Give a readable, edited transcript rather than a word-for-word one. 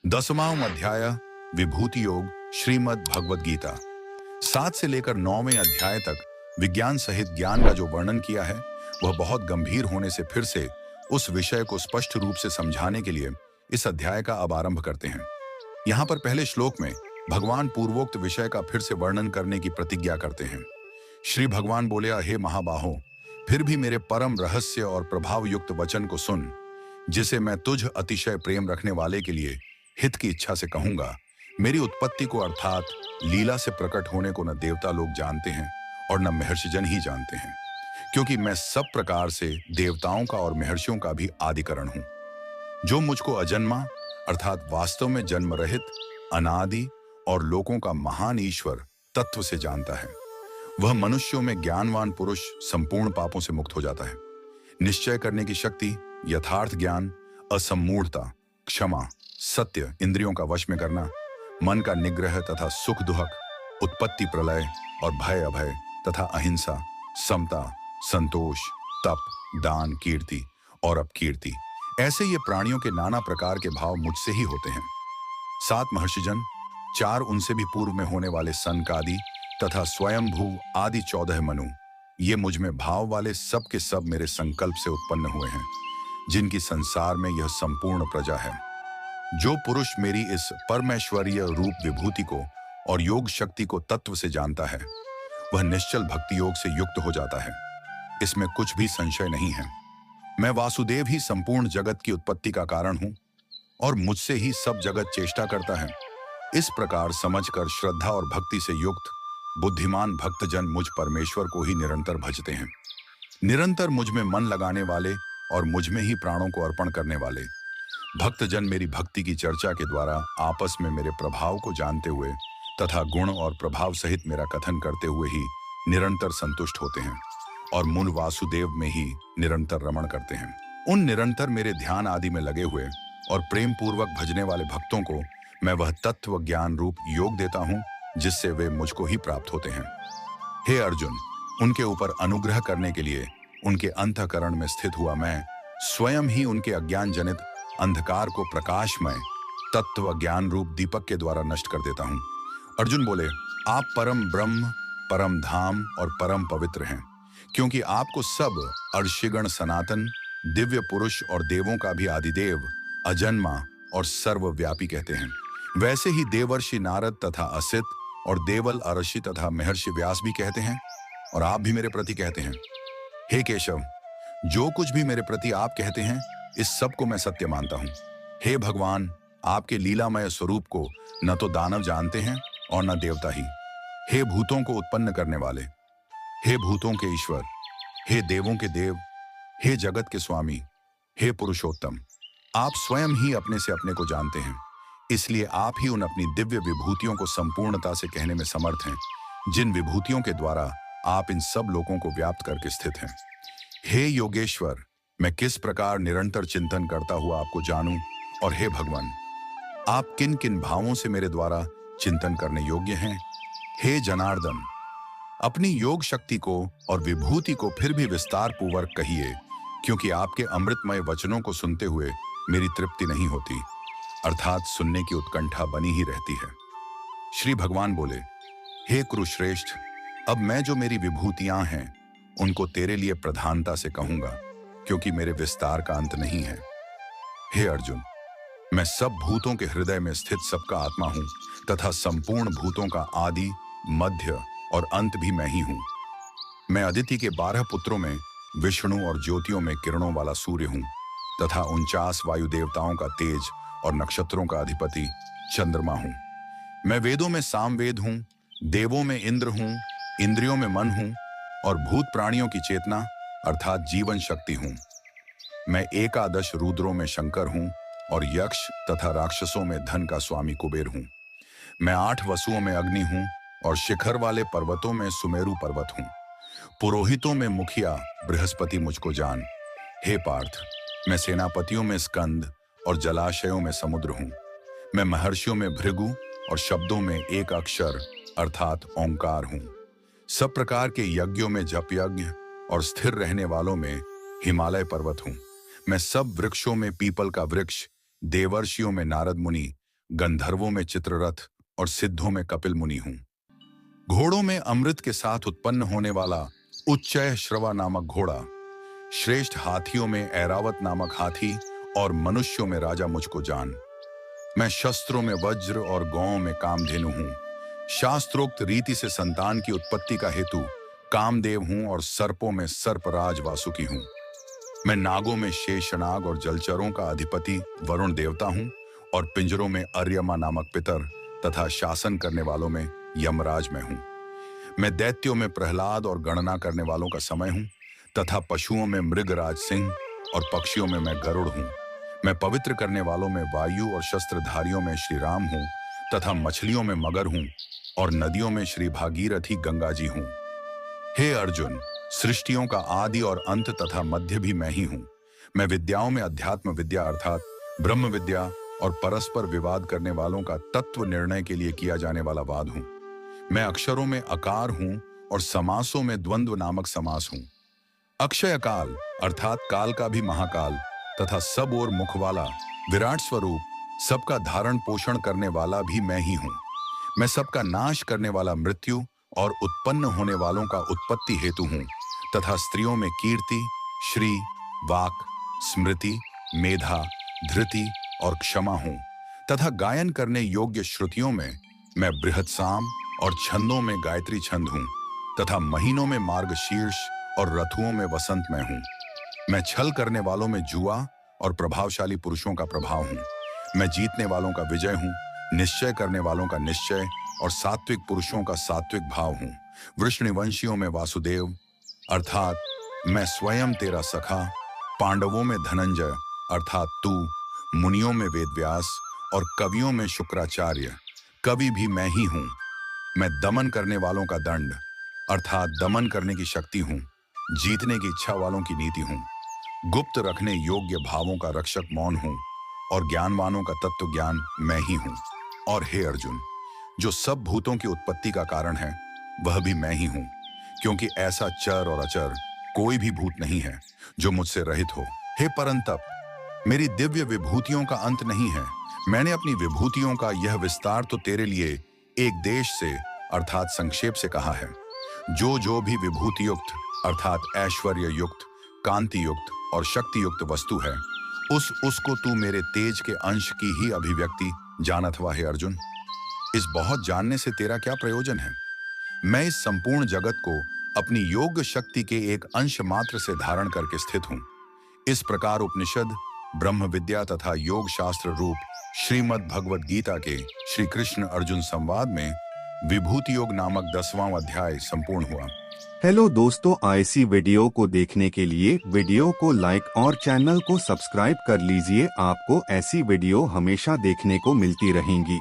10वां अध्याय विभूति योग श्रीमद् भगवद गीता। 7 से लेकर 9वें अध्याय तक विज्ञान सहित ज्ञान का जो वर्णन किया है वह बहुत गंभीर होने से फिर से उस विषय को स्पष्ट रूप से समझाने के लिए इस अध्याय का अब आरंभ करते हैं। यहाँ पर पहले श्लोक में भगवान पूर्वोक्त विषय का फिर से वर्णन करने की प्रतिज्ञा करते हैं। श्री भगवान बोले, हे महाबाहो, फिर भी मेरे परम रहस्य और प्रभाव युक्त वचन को सुन, जिसे मैं तुझ अतिशय प्रेम रखने वाले के लिए हित की इच्छा से कहूंगा। मेरी उत्पत्ति को अर्थात लीला से प्रकट होने को न देवता लोग जानते हैं और न महर्षिजन ही जानते हैं, क्योंकि मैं सब प्रकार से देवताओं का और महर्षियों का भी आदिकरण हूं। जो मुझको अजन्मा अर्थात वास्तव में जन्म रहित, अनादि और लोकों का महान ईश्वर तत्व से जानता है, वह मनुष्यों में ज्ञानवान पुरुष संपूर्ण पापों से मुक्त हो जाता है। निश्चय करने की शक्ति, यथार्थ ज्ञान, असम्मूढ़ता, क्षमा, सत्य, इंद्रियों का वश में करना, मन का निग्रह तथा सुख दुहक, उत्पत्ति प्रलय और भय अभय तथा अहिंसा, समता, संतोष, तप, दान, कीर्ति और अपकीर्ति, ऐसे ये प्राणियों के नाना प्रकार के भाव मुझसे ही होते हैं। 7 महर्षिजन, 4 उनसे भी पूर्व में होने वाले सनकादि तथा स्वयंभू आदि 14 मनु, ये मुझ में भाव वाले सब के सब मेरे संकल्प से उत्पन्न हुए हैं, जिनकी संसार में यह संपूर्ण प्रजा है। जो पुरुष मेरी इस परमेश्वरीय रूप विभूति को और योग शक्ति को तत्व से जानता है, वह निश्चल भक्ति योग से युक्त हो जाता है। इसमें कुछ भी संशय नहीं है। मैं वासुदेव ही संपूर्ण जगत की उत्पत्ति का कारण हूं और मुझसे ही सब जगत चेष्टा करता है। इस प्रकार समझकर श्रद्धा और भक्ति से युक्त बुद्धिमान भक्तजन मुझ परमेश्वर को ही निरंतर भजते हैं। निरंतर मुझ में मन लगाने वाले और मुझ में ही प्राणों को अर्पण करने वाले भक्तजन मेरी भक्ति की चर्चा के द्वारा आपस में मेरे प्रभाव को जानते हुए तथा गुण और प्रभाव सहित मेरा कथन करते हुए ही निरंतर संतुष्ट होते हैं और मूल वासुदेव में ही निरंतर रमण करते हैं। उन निरंतर मेरे ध्यान आदि में लगे हुए और प्रेम पूर्वक भजने वाले भक्तों को मैं वह तत्व ज्ञान रूप योग देता हूँ, जिससे वे मुझको ही प्राप्त होते हैं। हे अर्जुन, उनके ऊपर अनुग्रह करने के लिए उनके अंतःकरण में स्थित हुआ मैं स्वयं ही उनके अज्ञान जनित अंधकार को प्रकाशमय तत्व ज्ञान रूप दीपक के द्वारा नष्ट कर देता हूं। अर्जुन बोले, आप परम ब्रह्म, परम धाम और परम पवित्र हैं, क्योंकि आपको सब अर्षिगण सनातन, दिव्य पुरुष और देवों का भी आदिदेव, अजन्मा और सर्वव्यापी कहते हैं। वैसे ही देवर्षि नारद तथा असित और देवल अर्षि तथा महर्षि व्यास भी कहते हैं और आप भी मेरे प्रति कहते हैं। हे केशव, जो कुछ भी मेरे प्रति आप कहते हैं, इस सब को मैं सत्य मानता हूं। हे भगवान, आपके लीलामय स्वरूप को न तो दानव जानते हैं और न देवता ही। हे भूतों को उत्पन्न करने वाले, हे भूतों के ईश्वर, हे देवों के देव, हे जगत के स्वामी, हे पुरुषोत्तम, आप स्वयं ही अपने से अपने को जानते हैं। इसलिए आप ही उन अपनी दिव्य विभूतियों को संपूर्णता से कहने में समर्थ हैं, जिन विभूतियों के द्वारा आप इन सब लोगों को व्याप्त करके स्थित हैं। हे योगेश्वर, मैं किस प्रकार निरंतर चिंतन करता हुआ आपको जानूं, और हे भगवान, आप किन किन भावों से मेरे द्वारा चिंतन करने योग्य हैं। हे जनार्दन, अपनी योग शक्ति को और विभूति को फिर भी विस्तार पूर्वक कहिए, क्योंकि आपके अमृतमय वचनों को सुनते हुए मेरी तृप्ति नहीं होती, अर्थात सुनने की उत्कंठा बनी ही रहती है। श्री भगवान बोले, हे कुरुश्रेष्ठ, अब मैं जो मेरी विभूतियां हैं उनको तेरे लिए प्रधानता से कहूंगा, क्योंकि मेरे विस्तार का अंत नहीं है। हे अर्जुन, मैं सब भूतों के हृदय में स्थित सबका आत्मा हूं तथा संपूर्ण भूतों का आदि, मध्य और अंत भी मैं ही हूं। मैं अदिति के 12 पुत्रों में विष्णु और ज्योतियों में किरणों वाला सूर्य हूं तथा 49 वायु देवताओं का तेज और नक्षत्रों का अधिपति चंद्रमा हूं। मैं वेदों में सामवेद हूं, देवों में इंद्र हूं, इंद्रियों में मन हूं और भूत प्राणियों की चेतना अर्थात जीवन शक्ति हूं। मैं एकादश रुद्रों में शंकर हूं और यक्ष तथा राक्षसों में धन का स्वामी कुबेर हूं। मैं 8 वसुओं में अग्नि हूं और शिखर वाले पर्वतों में सुमेरु पर्वत हूं। पुरोहितों में मुखिया बृहस्पति मुझको जान। हे पार्थ, मैं सेनापतियों में स्कंद और जलाशयों में समुद्र हूं। मैं महर्षियों में भृगु और शब्दों में एक अक्षर अर्थात ओंकार हूं। सब प्रकार के यज्ञों में जप यज्ञ और स्थिर रहने वालों में हिमालय पर्वत हूं। मैं सब वृक्षों में पीपल का वृक्ष, देवर्षियों में नारद मुनि गंधर्वों में चित्ररथ और सिद्धों में कपिल मुनि हूं। घोड़ों में अमृत के साथ उत्पन्न होने वाला उच्चय श्रवा नामक घोड़ा, श्रेष्ठ हाथियों में ऐरावत नामक हाथी और मनुष्यों में राजा मुझको जान। मैं शस्त्रों में वज्र और गौओं में कामधेनु हूं। शास्त्रोक्त रीति से संतान की उत्पत्ति का हेतु कामदेव हूं और सर्पों में सर्पराज वासुकी हूं। मैं नागों में शेषनाग और जलचरों का अधिपति वरुण देवता हूं और पिंजरों में अर्यमा नामक पितर तथा शासन करने वालों में यमराज मैं हूं। मैं दैत्यों में प्रहलाद और गणना करने वालों का समय हूं तथा पशुओं में मृगराज सिंह और पक्षियों में मैं गरुड़ हूं। मैं पवित्र करने वालों में वायु और शस्त्रधारियों में श्री राम हूं तथा मछलियों में मगर हूं और नदियों में श्री भागीरथी गंगा जी हूं। हे अर्जुन, सृष्टियों का आदि और अंत तथा मध्य भी मैं ही हूं। मैं विद्याओं में अध्यात्म विद्या अर्थात ब्रह्म विद्या और परस्पर विवाद करने वालों का तत्व निर्णय के लिए किया जाने वाला वाद हूं। मैं अक्षरों में अकार हूं और समासों में द्वंद्व नामक समास हूं। अक्षय काल अर्थात काल का भी महाकाल तथा सब और मुख वाला विराट स्वरूप, सबका धारण पोषण करने वाला भी मैं ही हूं। मैं सबका नाश करने वाला मृत्यु और उत्पन्न होने वालों का उत्पत्ति हेतु हूं तथा स्त्रियों में कीर्ति, श्री, वाक, स्मृति, मेधा, धृति और क्षमा हूं तथा गायन करने योग्य श्रुतियों में मैं बृहत्साम और छंदों में गायत्री छंद हूं तथा महीनों में मार्गशीर्ष और ऋतुओं में वसंत मैं हूं। मैं छल करने वालों में जुआ और प्रभावशाली पुरुषों का प्रभाव हूं। मैं जीतने वालों का विजय हूं, निश्चय करने वालों का निश्चय और सात्विक पुरुषों का सात्विक भाव हूं। वृष्णिवंशियों में वासुदेव अर्थात मैं स्वयं तेरा सखा, पांडवों में धनंजय अर्थात तू, मुनियों में वेदव्यास और कवियों में शुक्राचार्य कवि भी मैं ही हूं। मैं दमन करने वालों का दंड अर्थात दमन करने की शक्ति हूं, जीतने की इच्छा वालों की नीति हूं, गुप्त रखने योग्य भावों का रक्षक मौन हूं और ज्ञानवानों का तत्व ज्ञान मैं ही हूं। और हे अर्जुन, जो सब भूतों की उत्पत्ति का कारण है वह भी मैं ही हूं, क्योंकि ऐसा चर और अचर कोई भी भूत नहीं है जो मुझसे रहित हो। हे परंतप, मेरी दिव्य विभूतियों का अंत नहीं है। मैंने अपनी विभूतियों का यह विस्तार तो तेरे लिए एक देश से अर्थात संक्षेप से कहा है। जो भी विभूति युक्त अर्थात ऐश्वर्य युक्त, कांति युक्त और शक्ति युक्त वस्तु है, उसको तू मेरे तेज के अंश की ही अभिव्यक्ति जानत हुआ है अर्जुन। इस बहुत जानने से तेरा क्या प्रयोजन है? मैं इस संपूर्ण जगत को अपनी योग शक्ति के एक अंश मात्र से धारण करके स्थित हूं। इस प्रकार उपनिषद, ब्रह्म विद्या तथा योग शास्त्र रूप श्रीमद् भगवद गीता के श्री कृष्ण अर्जुन संवाद में विभूति योग नामक 10वां अध्याय संपूर्ण हुआ। हेलो दोस्तों, ऐसी वीडियो को देखने के लिए वीडियो को लाइक और चैनल को सब्सक्राइब कर लीजिए। आपको ऐसी वीडियो हमेशा देखने को मिलती रहेंगी।